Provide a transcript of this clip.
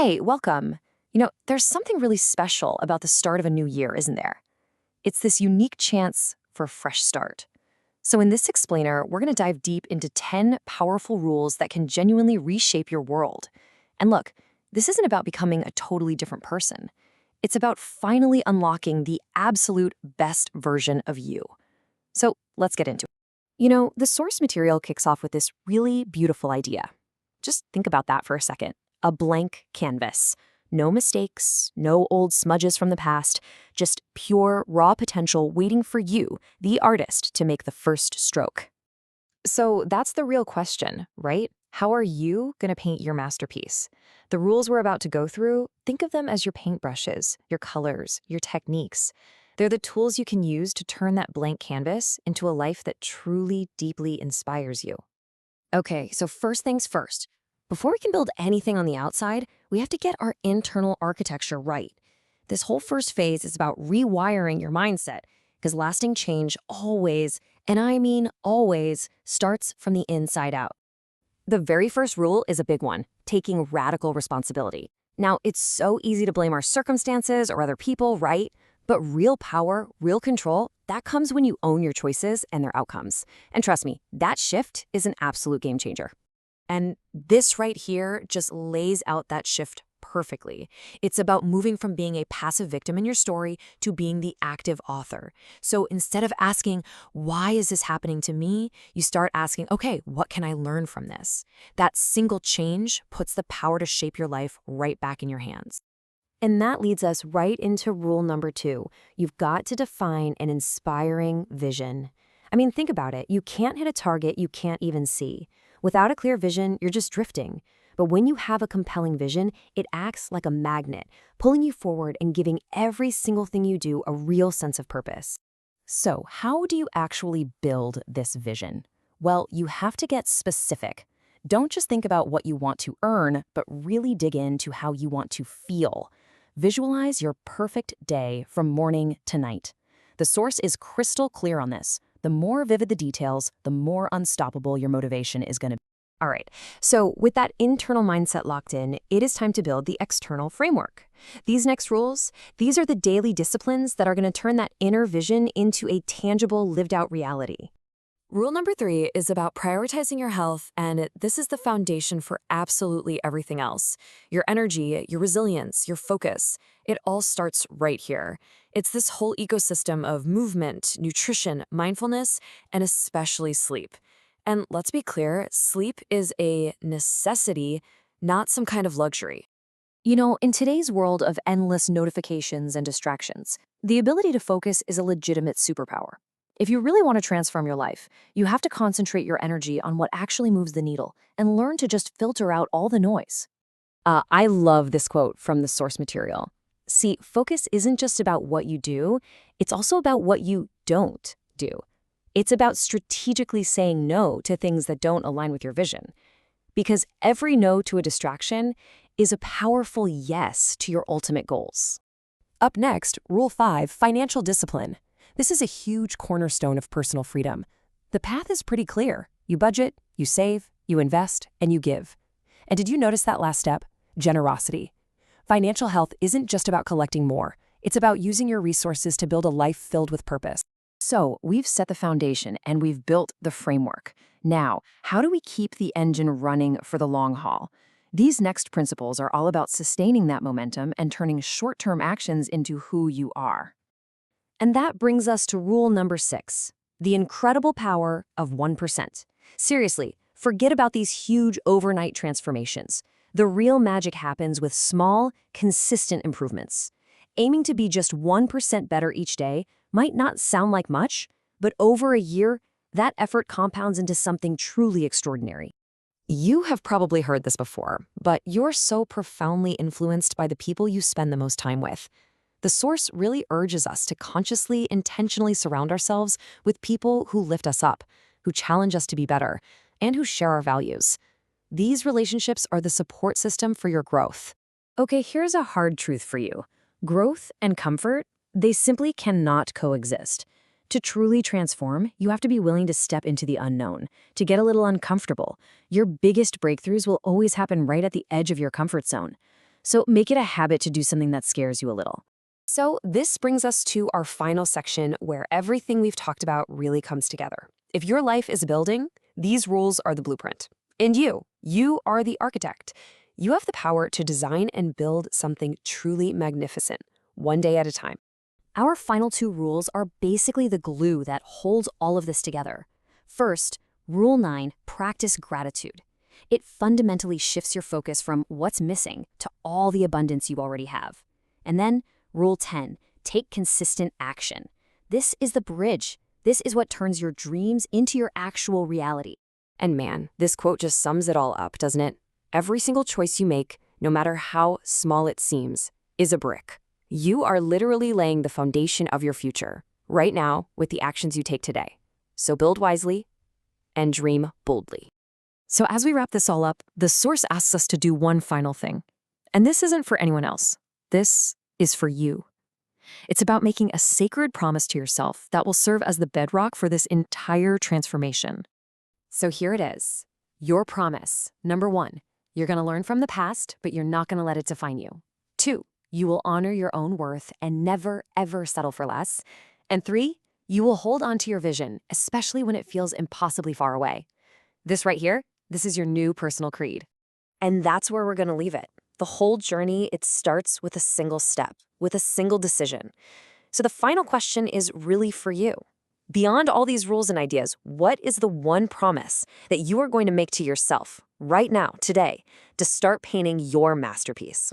Hey, welcome. There's something really special about the start of a new year, isn't there? It's this unique chance for a fresh start. So, in this explainer, we're going to dive deep into 10 powerful rules that can genuinely reshape your world. And look, this isn't about becoming a totally different person. It's about finally unlocking the absolute best version of you. So, let's get into it. The source material kicks off with this really beautiful idea. Just think about that for a second. A blank canvas. No mistakes, no old smudges from the past, just pure, raw potential waiting for you, the artist, to make the first stroke. So that's the real question, right? How are you going to paint your masterpiece? The rules we're about to go through, think of them as your paintbrushes, your colors, your techniques. They're the tools you can use to turn that blank canvas into a life that truly, deeply inspires you. Okay, so first things first. Before we can build anything on the outside, we have to get our internal architecture right. This whole first phase is about rewiring your mindset, because lasting change always, and I mean always, starts from the inside out. The very first rule is a big one, taking radical responsibility. Now, it's so easy to blame our circumstances or other people, right? But real power, real control, that comes when you own your choices and their outcomes. And trust me, that shift is an absolute game changer. And this right here just lays out that shift perfectly. It's about moving from being a passive victim in your story to being the active author. So instead of asking, why is this happening to me? You start asking, okay, what can I learn from this? That single change puts the power to shape your life right back in your hands. And that leads us right into rule number 2. You've got to define an inspiring vision. I mean, think about it. You can't hit a target you can't even see. Without a clear vision, you're just drifting. But when you have a compelling vision, it acts like a magnet, pulling you forward and giving every single thing you do a real sense of purpose. So, how do you actually build this vision? Well, you have to get specific. Don't just think about what you want to earn, but really dig into how you want to feel. Visualize your perfect day from morning to night. The source is crystal clear on this. The more vivid the details, the more unstoppable your motivation is going to be. All right, so with that internal mindset locked in, it is time to build the external framework. These next rules, these are the daily disciplines that are going to turn that inner vision into a tangible, lived-out reality. Rule number 3 is about prioritizing your health, and this is the foundation for absolutely everything else. Your energy, your resilience, your focus, it all starts right here. It's this whole ecosystem of movement, nutrition, mindfulness, and especially sleep. And let's be clear, sleep is a necessity, not some kind of luxury. In today's world of endless notifications and distractions, the ability to focus is a legitimate superpower. If you really want to transform your life, you have to concentrate your energy on what actually moves the needle and learn to just filter out all the noise. I love this quote from the source material. See, focus isn't just about what you do, it's also about what you don't do. It's about strategically saying no to things that don't align with your vision. Because every no to a distraction is a powerful yes to your ultimate goals. Up next, Rule 5, financial discipline. This is a huge cornerstone of personal freedom. The path is pretty clear. You budget, you save, you invest, and you give. And did you notice that last step? Generosity. Financial health isn't just about collecting more. It's about using your resources to build a life filled with purpose. So, we've set the foundation and we've built the framework. Now, how do we keep the engine running for the long haul? These next principles are all about sustaining that momentum and turning short-term actions into who you are. And that brings us to rule number 6, the incredible power of 1%. Seriously, forget about these huge overnight transformations. The real magic happens with small, consistent improvements. Aiming to be just 1% better each day might not sound like much, but over a year, that effort compounds into something truly extraordinary. You have probably heard this before, but you're so profoundly influenced by the people you spend the most time with. The source really urges us to consciously, intentionally surround ourselves with people who lift us up, who challenge us to be better, and who share our values. These relationships are the support system for your growth. Okay, here's a hard truth for you. Growth and comfort, they simply cannot coexist. To truly transform, you have to be willing to step into the unknown, to get a little uncomfortable. Your biggest breakthroughs will always happen right at the edge of your comfort zone. So make it a habit to do something that scares you a little. So this brings us to our final section where everything we've talked about really comes together. If your life is a building, these rules are the blueprint. And you are the architect. You have the power to design and build something truly magnificent, one day at a time. Our final 2 rules are basically the glue that holds all of this together. First, Rule 9, practice gratitude. It fundamentally shifts your focus from what's missing to all the abundance you already have. And then, Rule 10, take consistent action. This is the bridge. This is what turns your dreams into your actual reality. And man, this quote just sums it all up, doesn't it? Every single choice you make, no matter how small it seems, is a brick. You are literally laying the foundation of your future, right now, with the actions you take today. So build wisely and dream boldly. So as we wrap this all up, the source asks us to do one final thing. And this isn't for anyone else. This is for you. It's about making a sacred promise to yourself that will serve as the bedrock for this entire transformation. So here it is. Your promise. Number 1, you're going to learn from the past, but you're not going to let it define you. 2, you will honor your own worth and never, ever settle for less. And 3, you will hold on to your vision, especially when it feels impossibly far away. This right here, this is your new personal creed. And that's where we're going to leave it. The whole journey, it starts with a single step, with a single decision. So the final question is really for you. Beyond all these rules and ideas, what is the one promise that you are going to make to yourself right now, today, to start painting your masterpiece?